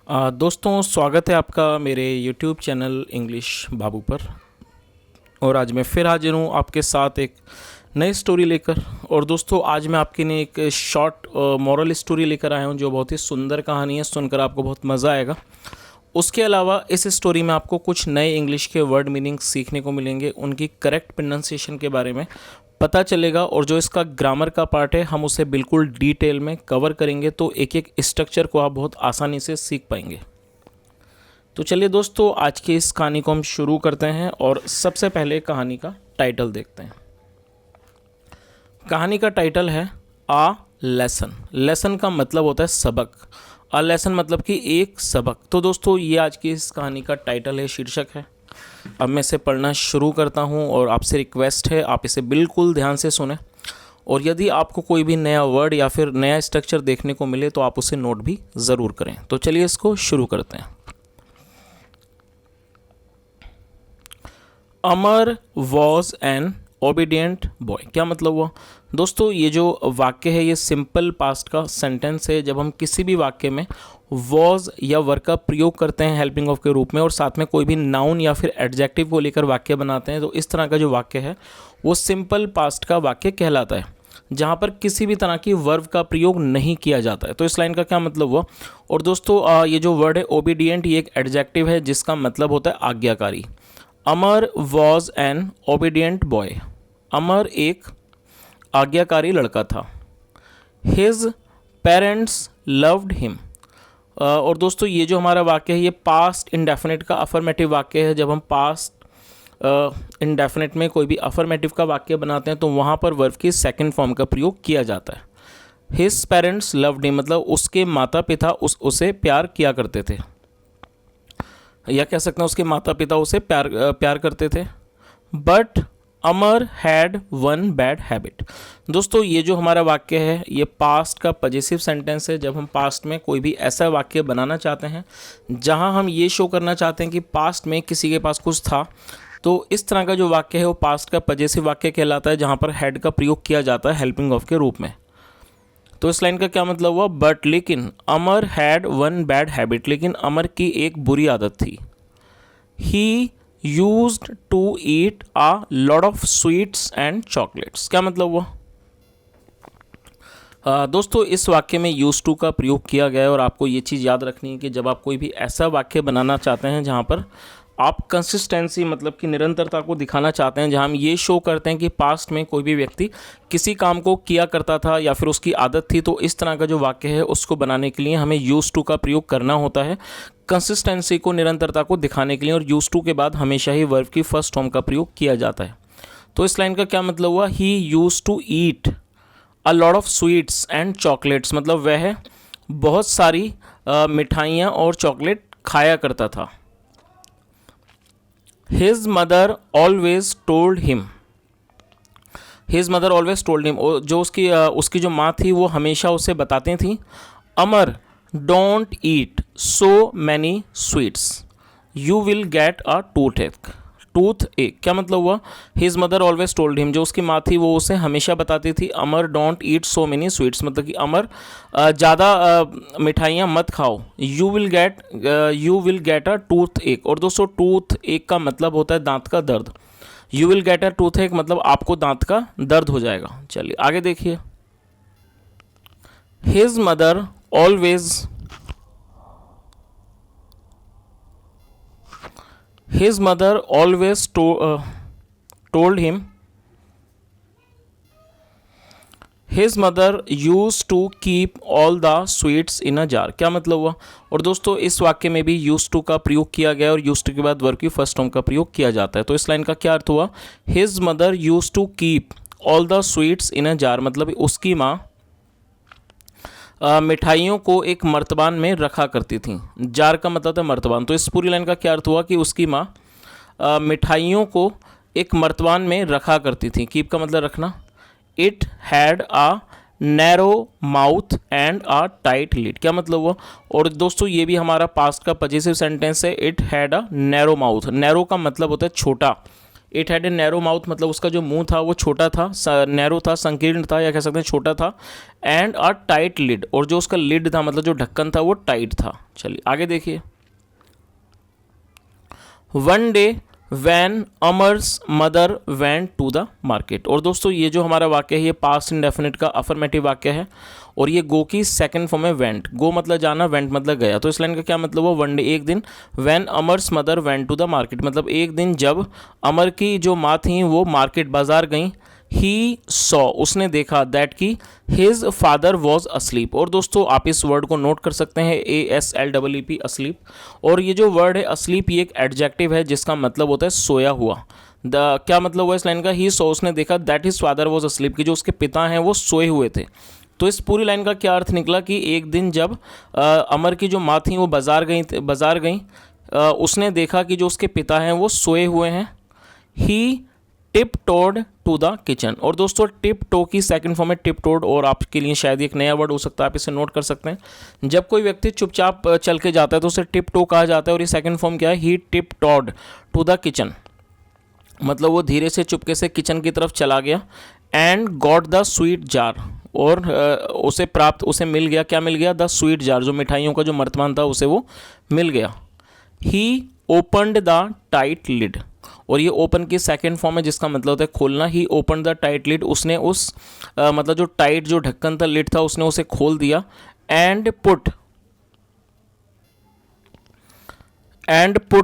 दोस्तों, स्वागत है आपका मेरे YouTube चैनल इंग्लिश बाबू पर। और आज मैं फिर हाजिर हूँ आपके साथ एक नई स्टोरी लेकर। और दोस्तों, आज मैं आपके लिए एक शॉर्ट मॉरल स्टोरी लेकर आया हूँ जो बहुत ही सुंदर कहानी है, सुनकर आपको बहुत मज़ा आएगा। उसके अलावा इस स्टोरी में आपको कुछ नए इंग्लिश के वर्ड मीनिंग सीखने को मिलेंगे, उनकी करेक्ट प्रोनाउंसिएशन के बारे में पता चलेगा, और जो इसका ग्रामर का पार्ट है हम उसे बिल्कुल डिटेल में कवर करेंगे, तो एक एक स्ट्रक्चर को आप बहुत आसानी से सीख पाएंगे। तो चलिए दोस्तों, आज की इस कहानी को हम शुरू करते हैं और सबसे पहले कहानी का टाइटल देखते हैं। कहानी का टाइटल है आ लेसन। लेसन का मतलब होता है सबक। अ लेसन मतलब कि एक सबक। तो दोस्तों, ये आज की इस कहानी का टाइटल है, शीर्षक है। अब मैं इसे पढ़ना शुरू करता हूँ और आपसे रिक्वेस्ट है आप इसे बिल्कुल ध्यान से सुने, और यदि आपको कोई भी नया वर्ड या फिर नया स्ट्रक्चर देखने को मिले तो आप उसे नोट भी ज़रूर करें। तो चलिए इसको शुरू करते हैं। अमर वॉज एन ओबीडियंट बॉय। क्या मतलब हुआ दोस्तों? ये जो वाक्य है ये सिंपल पास्ट का सेंटेंस है। जब हम किसी भी वाक्य में वॉज या वर्ब का प्रयोग करते हैं हेल्पिंग ऑफ के रूप में, और साथ में कोई भी नाउन या फिर एडजेक्टिव को लेकर वाक्य बनाते हैं, तो इस तरह का जो वाक्य है वो सिंपल पास्ट का वाक्य कहलाता है, जहाँ पर किसी भी तरह की वर्ब का प्रयोग नहीं किया जाता है। तो इस लाइन का क्या मतलब हुआ? और दोस्तों, ये जो वर्ड है ओबीडियंट, ये एक एडजेक्टिव है जिसका मतलब होता है आज्ञाकारी। अमर वॉज एन ओबीडियंट बॉय। अमर एक आज्ञाकारी लड़का था। His parents loved him. और दोस्तों, ये जो हमारा वाक्य है ये पास्ट इंडेफिनिट का अफर्मेटिव वाक्य है। जब हम पास्ट इंडेफिनिट में कोई भी अफर्मेटिव का वाक्य बनाते हैं तो वहाँ पर वर्ब की सेकंड फॉर्म का प्रयोग किया जाता है। हिज पेरेंट्स लव्ड हिम मतलब उसके माता पिता उसे प्यार किया करते थे, या कह सकते हैं उसके माता पिता उसे प्यार करते थे। But Amar had one bad habit. दोस्तों, ये जो हमारा वाक्य है ये पास्ट का पॉजिटिव सेंटेंस है। जब हम पास्ट में कोई भी ऐसा वाक्य बनाना चाहते हैं जहां हम ये शो करना चाहते हैं कि पास्ट में किसी के पास कुछ था, तो इस तरह का जो वाक्य है वो पास्ट का पॉजिटिव वाक्य कहलाता है, जहां पर हैड का प्रयोग किया जाता है हेल्पिंग ऑफ के रूप में। तो इस लाइन का क्या मतलब हुआ? बट लेकिन Amar had one bad habit, लेकिन अमर की एक बुरी आदत थी। He used to eat a lot of sweets and chocolates. क्या मतलब हुआ? दोस्तों, इस वाक्य में यूज टू का प्रयोग किया गया है, और आपको ये चीज़ याद रखनी है कि जब आप कोई भी ऐसा वाक्य बनाना चाहते हैं जहाँ पर आप कंसिस्टेंसी मतलब कि निरंतरता को दिखाना चाहते हैं, जहाँ हम ये शो करते हैं कि पास्ट में कोई भी व्यक्ति किसी काम को किया करता था या फिर उसकी आदत थी, तो इस तरह का जो वाक्य है उसको बनाने के लिए हमें यूज टू का प्रयोग करना होता है कंसिस्टेंसी को, निरंतरता को दिखाने के लिए। और यूज टू के बाद हमेशा ही वर्ब की फर्स्ट फॉर्म का प्रयोग किया जाता है। तो इस लाइन का क्या मतलब हुआ? He use to eat a lot of sweets and chocolates मतलब वह बहुत सारी मिठाइयाँ और चॉकलेट खाया करता था। His mother always told him. His mother always told him, जो उसकी जो माँ थी वो हमेशा उसे बताती थी, Amar don't eat so many sweets, you will get a toothache. क्या मतलब हुआ? His mother always told him, जो उसकी माँ थी वो उसे हमेशा बताती थी, Amar don't eat so many sweets मतलब कि अमर ज़्यादा मिठाइयाँ मत खाओ। You will get a toothache. और दोस्तों, टूथ एक का मतलब होता है दांत का दर्द। You will get a tooth एक मतलब आपको दांत का दर्द हो जाएगा। चलिए आगे देखिए। His mother always His mother always told him. His mother used to keep all the sweets in a jar. क्या मतलब हुआ? और दोस्तों, इस वाक्य में भी used to का प्रयोग किया गया, और used to के बाद वर्ब की फर्स्ट फॉर्म का प्रयोग किया जाता है। तो इस लाइन का क्या अर्थ हुआ? His mother used to keep all the sweets in a jar मतलब उसकी माँ मिठाइयों को एक मर्तबान में रखा करती थी। जार का मतलब था मर्तबान। तो इस पूरी लाइन का क्या अर्थ हुआ कि उसकी माँ मिठाइयों को एक मर्तबान में रखा करती थी। कीप का मतलब रखना। It had a narrow mouth and a tight lid. क्या मतलब हुआ? और दोस्तों, ये भी हमारा पास्ट का पॉजिटिव सेंटेंस है। It had a narrow mouth. Narrow का मतलब होता है छोटा, it had a narrow mouth, मतलब उसका जो मुंह था वो छोटा था, नैरो था, संकीर्ण था, या कह सकते हैं छोटा था। एंड अ टाइट लिड, और जो उसका लिड था मतलब जो ढक्कन था वो टाइट था। चलिए आगे देखिए। One day when Amar's mother went to the market. और दोस्तों ये जो हमारा वाक्य है ये पास्ट इंडेफिनिट का अफर्मेटिव वाक्य है, और ये गो की सेकंड फॉर्म है वेंट। गो मतलब जाना, वेंट मतलब गया। तो इस लाइन का क्या मतलब हुआ, वन डे एक दिन, when Amar's mother went to the market मतलब एक दिन जब अमर की जो माँ थी वो मार्केट बाजार गई। ही सॉ उसने देखा, दैट की हिज फादर वॉज अस्लीप। और दोस्तों आप इस वर्ड को नोट कर सकते हैं, ASLEEP अस्लीप। और ये जो वर्ड है अस्लीप ये एक एडजेक्टिव है जिसका मतलब होता है सोया हुआ। क्या मतलब हुआ इस लाइन का, ही सॉ उसने देखा, that his father was asleep, कि जो उसके पिता हैं वो सोए हुए थे। तो इस पूरी लाइन का क्या अर्थ निकला कि एक दिन जब अमर की जो माँ थी वो बाजार गई, उसने देखा कि जो उसके पिता हैं वो सोए हुए हैं। He tiptoed to the kitchen. और दोस्तों टिप टो की सेकंड फॉर्म है टिप टोड, और आपके लिए शायद एक नया वर्ड हो सकता है, आप इसे नोट कर सकते हैं। जब कोई व्यक्ति चुपचाप चल के जाता है तो उसे टिप टो कहा जाता है। और ये सेकंड फॉर्म क्या है, he tiptoed to the kitchen, मतलब वो धीरे से चुपके से किचन की तरफ चला गया। And got the sweet jar, और उसे मिल गया, क्या मिल गया, द स्वीट जार, जो मिठाइयों का जो मर्तमान था उसे वो मिल गया। ही ओपनड द टाइट लिड, और ये ओपन की सेकंड फॉर्म है जिसका मतलब होता है खोलना। ही ओपन द टाइट लिड, उसने उस मतलब जो टाइट जो ढक्कन था, लिड था, उसने उसे खोल दिया। And put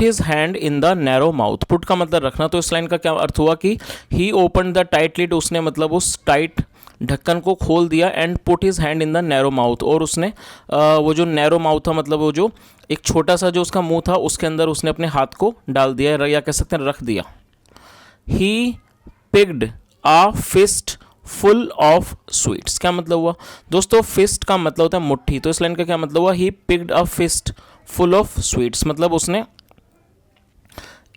his hand in the narrow mouth. Put का मतलब रखना, तो इस लाइन का क्या अर्थ हुआ कि ही ओपन द टाइट लिड, उसने मतलब उस टाइट ढक्कन को खोल दिया। And put his hand in the narrow mouth, और उसने वो जो नैरो माउथ था मतलब वो जो एक छोटा सा जो उसका मुंह था उसके अंदर उसने अपने हाथ को डाल दिया, या कह सकते हैं रख दिया। He picked a fistful of sweets. क्या मतलब हुआ दोस्तों, फिस्ट का मतलब होता है मुट्ठी, तो इस लाइन का क्या मतलब हुआ, he picked a fistful of sweets, मतलब उसने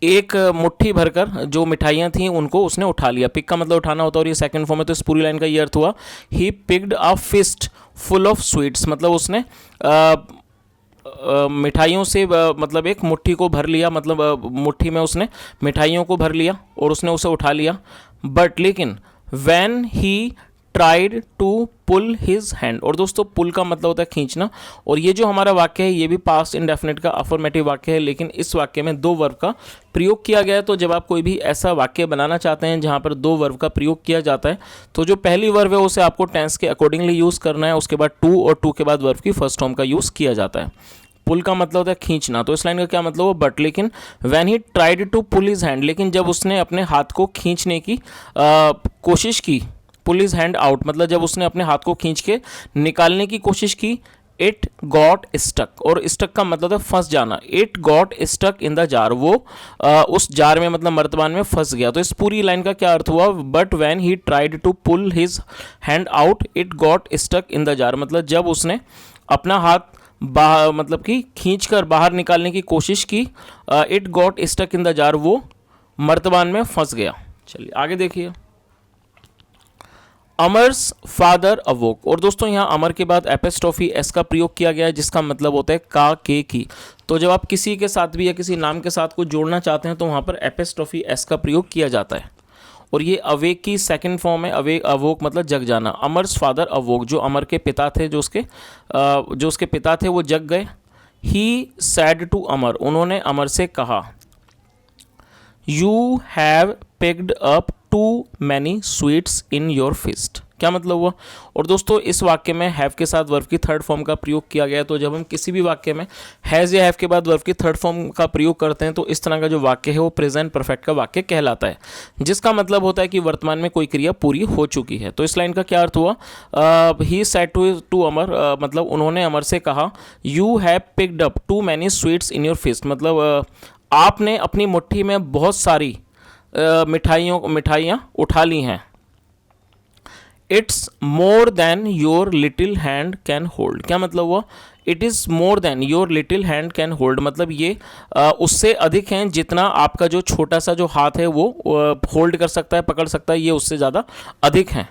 एक मुट्ठी भरकर जो मिठाइयाँ थीं उनको उसने उठा लिया। पिक का मतलब उठाना होता है, और ये सेकंड फॉर्म है, तो इस पूरी लाइन का ये अर्थ हुआ, he picked a fistful of sweets, मतलब उसने मिठाइयों से मतलब एक मुट्ठी को भर लिया, मतलब मुट्ठी में उसने मिठाइयों को भर लिया और उसने उसे उठा लिया। बट लेकिन when he tried to pull his hand, और दोस्तों पुल का मतलब होता है खींचना, और ये जो हमारा वाक्य है ये भी पास्ट इंडेफिनिट का अफर्मेटिव वाक्य है, लेकिन इस वाक्य में दो वर्ब का प्रयोग किया गया है। तो जब आप कोई भी ऐसा वाक्य बनाना चाहते हैं जहाँ पर दो वर्ब का प्रयोग किया जाता है, तो जो पहली वर्ब है उसे आपको टेंस के अकॉर्डिंगली यूज़ करना है, उसके बाद टू, और टू के बाद वर्ब की फर्स्ट फॉर्म का यूज़ किया जाता है। पुल का मतलब होता है खींचना, तो इस लाइन का क्या मतलब हो, बट लेकिन when he tried to pull his hand, लेकिन जब उसने अपने हाथ को खींचने की कोशिश की, पुल हिज हैंड आउट मतलब जब उसने अपने हाथ को खींच के निकालने की कोशिश की, इट गॉट स्टक, और स्टक का मतलब है फंस जाना। It got stuck in the jar, वो उस जार में मतलब मर्तबान में फंस गया। तो इस पूरी लाइन का क्या अर्थ हुआ, but when he tried to pull his hand out it got stuck in the jar, मतलब जब उसने अपना हाथ बाहर मतलब कि खींचकर बाहर निकालने की कोशिश की, it got stuck in the jar, वो मर्तबान में फंस गया। चलिए आगे देखिए। अमर्स फादर अवोक, और दोस्तों यहाँ अमर के बाद एपिस्ट्रोफी एस का प्रयोग किया गया है जिसका मतलब होता है का, के, की। तो जब आप किसी के साथ भी या किसी नाम के साथ को जोड़ना चाहते हैं तो वहाँ पर एपिस्ट्रोफी एस का प्रयोग किया जाता है, और ये अवेक की सेकंड फॉर्म है। अवोक मतलब जग जाना। अमर्स फादर अवोक, जो अमर के पिता थे, जो उसके पिता थे वो जग गए। ही सैड टू अमर, उन्होंने अमर से कहा, you have picked up too many sweets in your fist. क्या मतलब हुआ, और दोस्तों इस वाक्य में हैव के साथ वर्ब की थर्ड फॉर्म का प्रयोग किया गया है। तो जब हम किसी भी वाक्य में हैज़ या हैव के बाद वर्ब की थर्ड फॉर्म का प्रयोग करते हैं तो इस तरह का जो वाक्य है वो प्रेजेंट परफेक्ट का वाक्य कहलाता है, जिसका मतलब होता है कि वर्तमान में कोई क्रिया पूरी हो चुकी है। तो इस लाइन का क्या अर्थ हुआ, ही सेड टू अमर, मतलब उन्होंने अमर से कहा, you have picked up too many sweets in your fist, मतलब आपने अपनी मुट्ठी में बहुत सारी मिठाइयाँ उठा ली हैं। It's more than your little hand can hold, क्या मतलब हुआ, it is more than your little hand can hold, मतलब ये उससे अधिक हैं जितना आपका जो छोटा सा जो हाथ है वो होल्ड कर सकता है, पकड़ सकता है, ये उससे ज़्यादा अधिक हैं।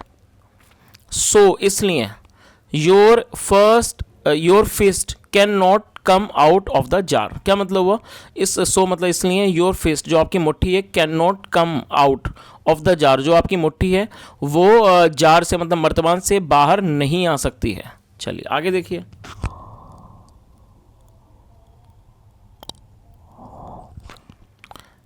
सो इसलिए your first your fist can not come out of the jar. क्या मतलब हुआ इस सो मतलब इसलिए योर फिस्ट जो आपकी मुट्ठी है can not come out of the jar, जो आपकी मुट्ठी है वो जार से मतलब मर्तबान से बाहर नहीं आ सकती है। चलिए आगे देखिए।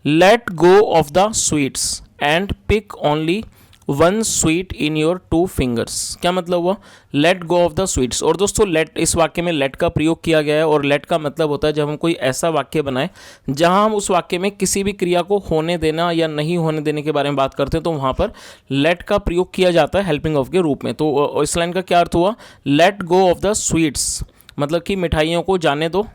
Let go of the sweets and pick only one sweet in your two fingers. क्या मतलब हुआ let go of the sweets. और दोस्तों लेट, इस वाक्य में लेट का प्रयोग किया गया है और लेट का मतलब होता है जब हम कोई ऐसा वाक्य बनाएं जहां हम उस वाक्य में किसी भी क्रिया को होने देना या नहीं होने देने के बारे में बात करते हैं, तो वहां पर लेट का प्रयोग किया जाता है हेल्पिंग ऑफ के रूप में। तो इस लाइन का क्या अर्थ हुआ, let go of the sweets मतलब कि मिठाइयों को जाने दो,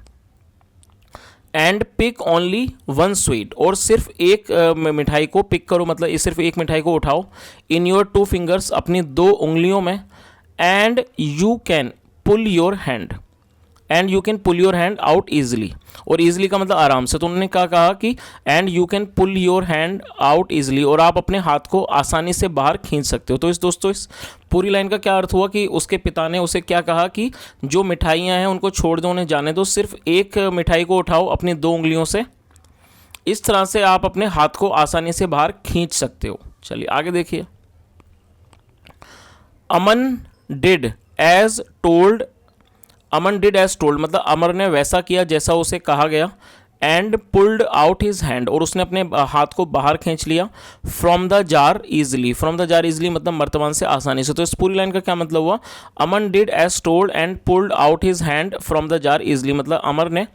and pick only one sweet और सिर्फ एक मिठाई को पिक करो मतलब सिर्फ एक मिठाई को उठाओ, इन योर टू फिंगर्स अपनी दो उंगलियों में, and you can pull your hand, and you can pull your hand out easily. और ईजिली का मतलब आराम से, तो उन्होंने क्या कहा कि and you can pull your hand out easily, और आप अपने हाथ को आसानी से बाहर खींच सकते हो। तो इस दोस्तों इस पूरी लाइन का क्या अर्थ हुआ कि उसके पिता ने उसे क्या कहा कि जो मिठाइयाँ हैं उनको छोड़ दो, उन्हें जाने दो, सिर्फ एक मिठाई को उठाओ अपनी दो उंगलियों से, इस तरह से आप अपने हाथ को आसानी से बाहर खींच सकते हो। चलिए आगे देखिए। Aman did as told, Aman did as told मतलब अमर ने वैसा किया जैसा उसे कहा गया, and pulled out his hand और उसने अपने हाथ को बाहर खींच लिया, from the jar easily, from the jar easily मतलब मर्तबान से आसानी से। तो इस पूरी लाइन का क्या मतलब हुआ, Aman did as told and pulled out his hand from the jar easily मतलब अमर ने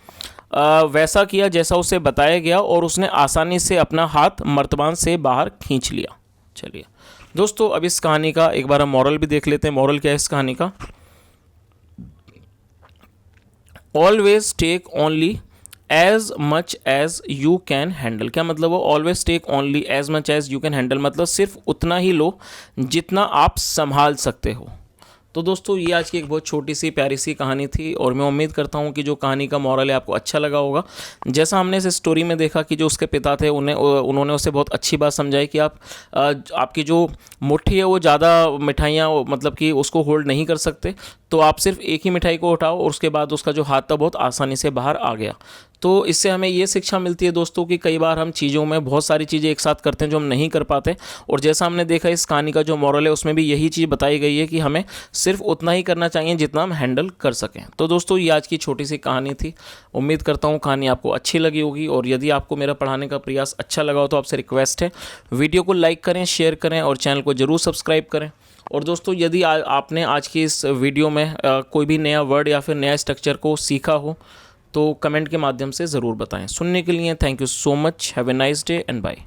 वैसा किया जैसा उसे बताया गया और उसने आसानी से अपना हाथ मर्तबान से बाहर खींच लिया। चलिए दोस्तों अब इस कहानी का एक बार हम मॉरल भी देख लेते हैं। मॉरल क्या है इस कहानी का, always take only as much as you can handle. क्या मतलब वो always take only as much as you can handle मतलब सिर्फ उतना ही लो जितना आप संभाल सकते हो। तो दोस्तों ये आज की एक बहुत छोटी सी प्यारी सी कहानी थी और मैं उम्मीद करता हूँ कि जो कहानी का मॉरल है आपको अच्छा लगा होगा। जैसा हमने इस स्टोरी में देखा कि जो उसके पिता थे उन्होंने उसे बहुत अच्छी बात समझाई कि आपकी जो मुट्ठी है वो ज़्यादा मिठाइयाँ मतलब कि उसको होल्ड नहीं कर सकते, तो आप सिर्फ एक ही मिठाई को उठाओ और उसके बाद उसका जो हाथ था बहुत आसानी से बाहर आ गया। तो इससे हमें ये शिक्षा मिलती है दोस्तों कि कई बार हम चीज़ों में बहुत सारी चीज़ें एक साथ करते हैं जो हम नहीं कर पाते, और जैसा हमने देखा इस कहानी का जो मॉरल है उसमें भी यही चीज़ बताई गई है कि हमें सिर्फ उतना ही करना चाहिए जितना हम हैंडल कर सकें। तो दोस्तों ये आज की छोटी सी कहानी थी। उम्मीद करता हूँ कहानी आपको अच्छी लगी होगी, और यदि आपको मेरा पढ़ाने का प्रयास अच्छा लगा हो तो आपसे रिक्वेस्ट है वीडियो को लाइक करें, शेयर करें और चैनल को ज़रूर सब्सक्राइब करें। और दोस्तों यदि आपने आज की इस वीडियो में कोई भी नया वर्ड या फिर नया स्ट्रक्चर को सीखा हो तो कमेंट के माध्यम से ज़रूर बताएं। सुनने के लिए thank you so much. Have a nice day and bye.